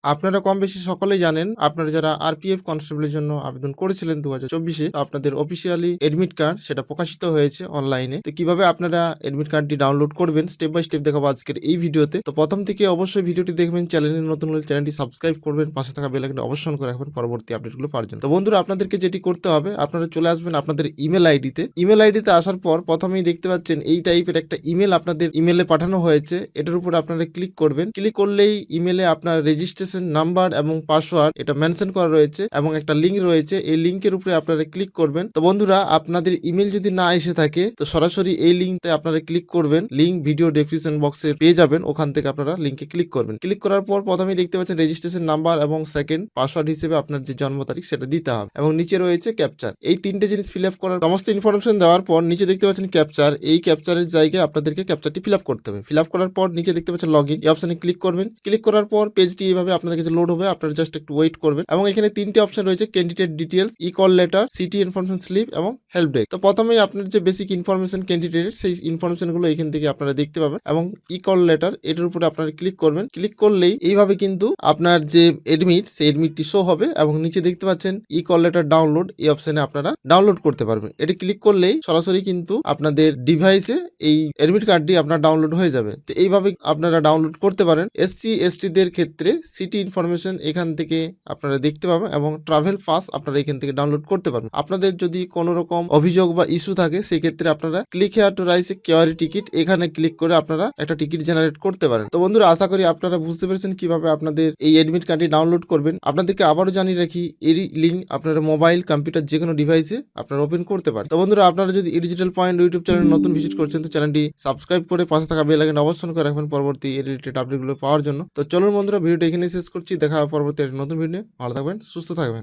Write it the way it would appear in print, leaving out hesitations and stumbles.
আপনারা কম বেশি সকলেই জানেন, আপনারা যারা আরপিএফ কনস্টেবলের জন্য আবেদন করেছিলেন 2024-এ, আপনাদের অফিসিয়ালি এডমিট কার্ড সেটা প্রকাশিত হয়েছে অনলাইনে। তো কিভাবে আপনারা এডমিট কার্ডটি ডাউনলোড করবেন স্টেপ বাই স্টেপ দেখাবো আজকের এই ভিডিওতে। তো প্রথম থেকে অবশ্যই ভিডিওটি দেখবেন, চ্যানেলে নতুন হলে চ্যানেলটি সাবস্ক্রাইব করবেন, পাশে থাকা বেল আইকনটি অবশ্যই অন করে রাখবেন পরবর্তী আপডেটগুলো পাওয়ার জন্য। তো বন্ধুরা, আপনাদেরকে যেটি করতে হবে, আপনারা চলে আসবেন আপনাদের ইমেল আইডিতে। ইমেল আইডিতে আসার পর প্রথমেই দেখতে পাচ্ছেন এই টাইপের একটা ইমেল আপনাদের ইমেলে পাঠানো হয়েছে। এটার উপর আপনারা ক্লিক করবেন। ক্লিক করলেই ইমেলে আপনার রেজিস্ট্রেশন নাম্বার এবং পাসওয়ার্ড এটা মেনশন করা রয়েছে এবং একটা লিঙ্ক রয়েছে। এই লিঙ্কের উপরে আপনারা ক্লিক করবেন। তো বন্ধুরা, আপনাদের ইমেল যদি না এসে থাকে তো সরাসরি এই লিঙ্কতে আপনারা ক্লিক করবেন। লিঙ্ক ভিডিও ডেসক্রিপশন বক্সে পেয়ে যাবেন, ওখান থেকে আপনারা লিঙ্কে ক্লিক করবেন। ক্লিক করার পর প্রথমেই দেখতে পাচ্ছেন রেজিস্ট্রেশন নাম্বার এবং সেকেন্ড পাসওয়ার্ড হিসেবে আপনার যে জন্ম তারিখ সেটা দিতে হবে এবং নিচে রয়েছে ক্যাপচার। এই তিনটে জিনিস ফিল আপ করার সমস্ত ইনফরমেশন দেওয়ার পর নিচে দেখতে পাচ্ছেন ক্যাপচার। এই ক্যাপচারের জায়গায় আপনাদেরকে ক্যাপচারটি ফিল আপ করতে হবে। ফিল আপ করার পর নিচে দেখতে পাচ্ছেন লগ ইন, এই অপশনে ক্লিক করবেন। ক্লিক করার পর পেজটি এইভাবে আপনাদের কাছে লোড হবে, আপনারা জাস্ট একটু ওয়েট করবেন। এবং এখানে তিনটে অপশন রয়েছে, candidate details, e call letter, city information slip এবং হেল্প ডেস্ক। তো প্রথমেই আপনার যে বেসিক ইনফরমেশন ক্যান্ডিডেটের সেই ইনফরমেশন গুলো এখান থেকে আপনারা দেখতে পাবেন এবং ই কল লেটার এটার উপরে আপনারা ক্লিক করবেন। ক্লিক করলেই এইভাবে কিন্তু আপনার যে এডমিট সেই এডমিটটি শো হবে এবং নিচে দেখতে পাচ্ছেন ই কল লেটার ডাউনলোড, এই অপশনে আপনারা ডাউনলোড করতে পারবেন। এটি ক্লিক করলেই সরাসরি কিন্তু আপনাদের ডিভাইসে এই এডমিট কার্ডটি আপনার ডাউনলোড হয়ে যাবে। তো এইভাবে আপনারা ডাউনলোড করতে পারেন। এসসি এসটি দের ক্ষেত্রে সিটি ইনফরমেশন এখান থেকে আপনারা দেখতে পাবেন এবং ট্রাভেল পাস আপনারা এখান থেকে ডাউনলোড করতে পারবেন। আপনাদের যদি কোনো রকম অভিযোগ বা ইস্যু থাকে সেই ক্ষেত্রে আপনারা click here to raise a query ticket এখানে ক্লিক করে আপনারা একটা টিকিট জেনারেট করতে পারেন। তো বন্ধুরা, আশা করি আপনারা বুঝতে পেরেছেন কিভাবে আপনাদের এই এডমিট কার্ডটি ডাউনলোড করবেন। আপনাদেরকে আবারও জানিয়ে রাখি, এই লিঙ্ক আপনারা মোবাইল কম্পিউটার যে কোনো ডিভাইসে আপনারা ওপেন করতে পারেন। তো বন্ধুরা, আপনারা যদি ডিজিটাল পয়েন্ট ইউটিউব চ্যানেল নতুন ভিজিট করছেন তো চ্যানেলটি সাবস্ক্রাইব করে পাশে থাকা বেল আইকন অবশ্যই করে রাখবেন পরবর্তী রিলেটেড আপডেটগুলো পাওয়ার জন্য। তো চলুন বন্ধুরা, ভিডিওটা এখানে শেষ করছি। দেখা হবে পরবর্তী নতুন ভিডিও। ভালো থাকবেন, সুস্থ থাকবেন।